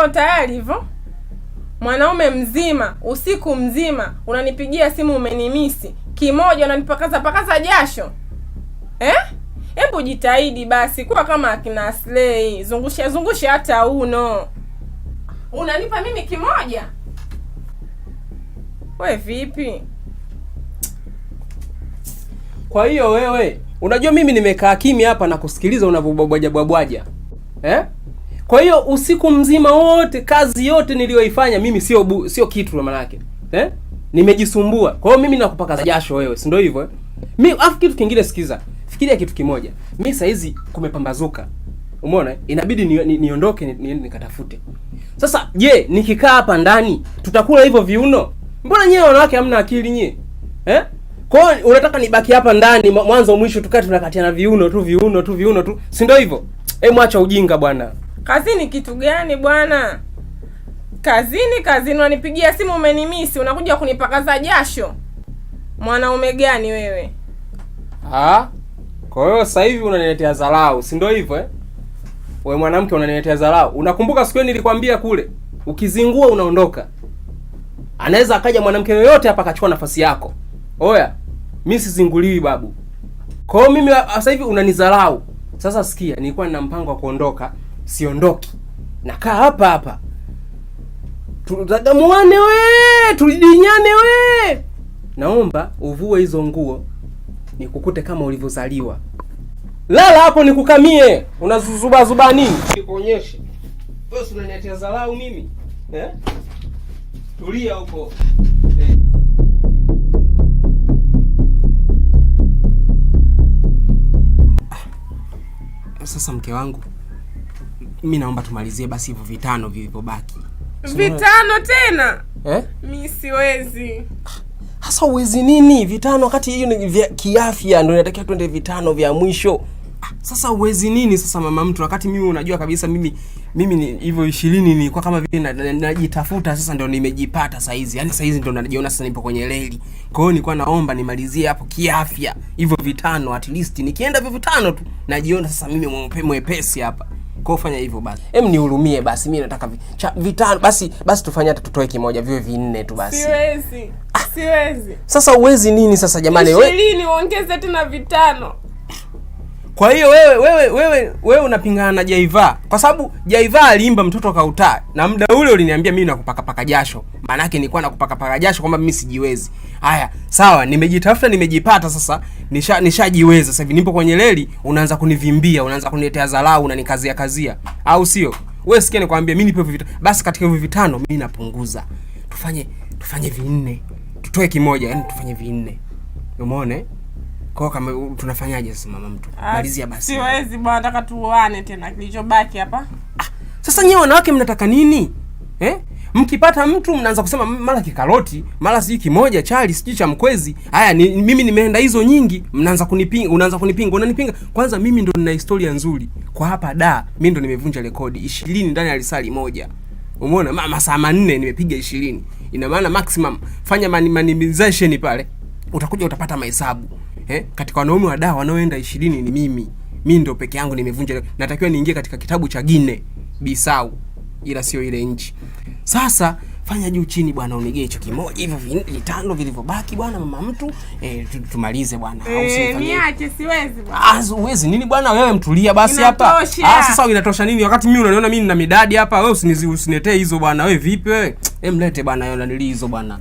kwao tayari hivyo. Mwanaume mzima, usiku mzima unanipigia simu umenimisi. Kimoja unanipakaza jasho. Hebu jitahidi basi kuwa kama akina Slay. Zungusha hata uno. Unanipa mimi kimoja? We vipi? Kwa hiyo wewe, unajua mimi nimekaa kimya hapa na kusikiliza unavyobwabwaja. Kwa hiyo usiku mzima wote, kazi yote niliyoifanya mimi sio kitu maana yake. Nimejisumbua. Kwa hiyo mimi nakupaka jasho wewe, si ndio hivyo? Mimi afu kitu kingine sikiza. Fikiria kitu kimoja. Mimi saa hizi kumepambazuka. Umeona? Inabidi niondoke nikatafute. Sasa je, nikikaa hapa ndani tutakula hivyo viuno? Mbona nyewe wanawake hamna akili nyie? Kwa hiyo unataka nibaki hapa ndani mwanzo mwisho tukati tunakatiana viuno tu. Si ndio hivyo? Mwacha ujinga bwana. Kazini kitu gani bwana? Kazini unanipigia simu umenimisi, unakuja kunipakaza jasho. Mwanaume gani wewe? Kwa hiyo sasa hivi unaniletea dharau, si ndio hivyo Wewe mwanamke unaniletea dharau. Unakumbuka siku ile nilikwambia kule, ukizingua unaondoka. Anaweza akaja mwanamke yoyote hapa akachukua nafasi yako. Oya, mimi sizinguliwi babu. Kwa hiyo mimi sasa hivi unanidharau. Sasa sikia, nilikuwa nina mpango wa kuondoka, siondoki. Nakaa hapa. Tutagamuane tudinyane Naomba uvue hizo nguo nikukute kama ulivyozaliwa. Lala hapo nikukamie. Unazuzuba nini? Nikuonyeshe. Wewe unaniletea dharau mimi? Tulia huko. Sasa mke wangu, mimi naomba tumalizie basi hivyo vitano vilivyobaki. Vitano tena? Mimi siwezi. Sasa uwezi nini? Vitano wakati hiyo ni vya kiafya, ndio inatakiwa twende vitano vya mwisho. Sasa uwezi nini sasa mama mtu, wakati mimi unajua kabisa mimi ni hivyo 20 nilikuwa kama vile najitafuta, sasa ndio nimejipata saa hizi. Yaani saa hizi ndio najiona sasa nipo kwenye reli. Kwa hiyo nilikuwa naomba nimalizie hapo kiafya hivyo vitano, at least nikienda hivyo vitano tu najiona sasa mimi mwepesi hapa. Kwa fanya hivyo basi. Nihurumie basi, mimi nataka vitano basi tufanye hata tutoe kimoja viwe 4 tu basi. Siwezi. Sasa uwezi nini sasa jamani? 20 uongeze tena vitano. Kwa hiyo wewe unapingana na Jaiva. Kwa sababu Jaiva aliimba mtoto kautaa. Na muda ule uliniambia mimi nakupaka jasho. Maana yake nilikuwa nakupaka jasho kwamba mimi sijiwezi. Haya, sawa, nimejitafuta nimejipata sasa. Nishajiweza. Sasa hivi nipo kwenye reli, unaanza kunivimbia, unaanza kuniletea dharau, unanikazia. Au sio? Wewe sikia nikwambia mimi nipo vitano. Basi katika hivyo vitano mimi napunguza. Tufanye 4. Tutoe kimoja, yani tufanye 4. Umeona? Kwa kama tunafanyaje sasa mama mtu? Malizia basi. Siwezi bwana, nataka tuoane tena kilichobaki hapa. Sasa nyewe wanawake mnataka nini? Mkipata mtu mnaanza kusema mara kikaroti, mara siji kimoja chali, siji cha mkwezi. Haya mimi nimeenda hizo nyingi, unaanza kunipinga. Kwanza mimi ndo nina historia nzuri. Kwa hapa mimi ndo nimevunja rekodi 20 ndani ya risali moja. Umeona? Masaa 4 nimepiga 20. Ina maana maximum fanya minimization pale. Utakuja utapata mahesabu. Katika wanaume wa wanaoenda 20 ni mimi. Mimi ndio peke yangu nimevunja. Natakiwa niingie katika kitabu cha Guinea Bissau. Ila sio ile nchi. Sasa fanya juu chini bwana, unigee hicho kimoja hivyo vitano vilivyobaki bwana mama mtu. Tumalize bwana. Niache siwezi bwana. Uwezi nini bwana, wewe mtulia basi hapa. Sasa inatosha nini wakati mimi unaniona mimi nina midadi hapa, wewe usiniletee hizo bwana. Wewe vipi wewe? Mlete bwana hiyo nanili hizo bwana.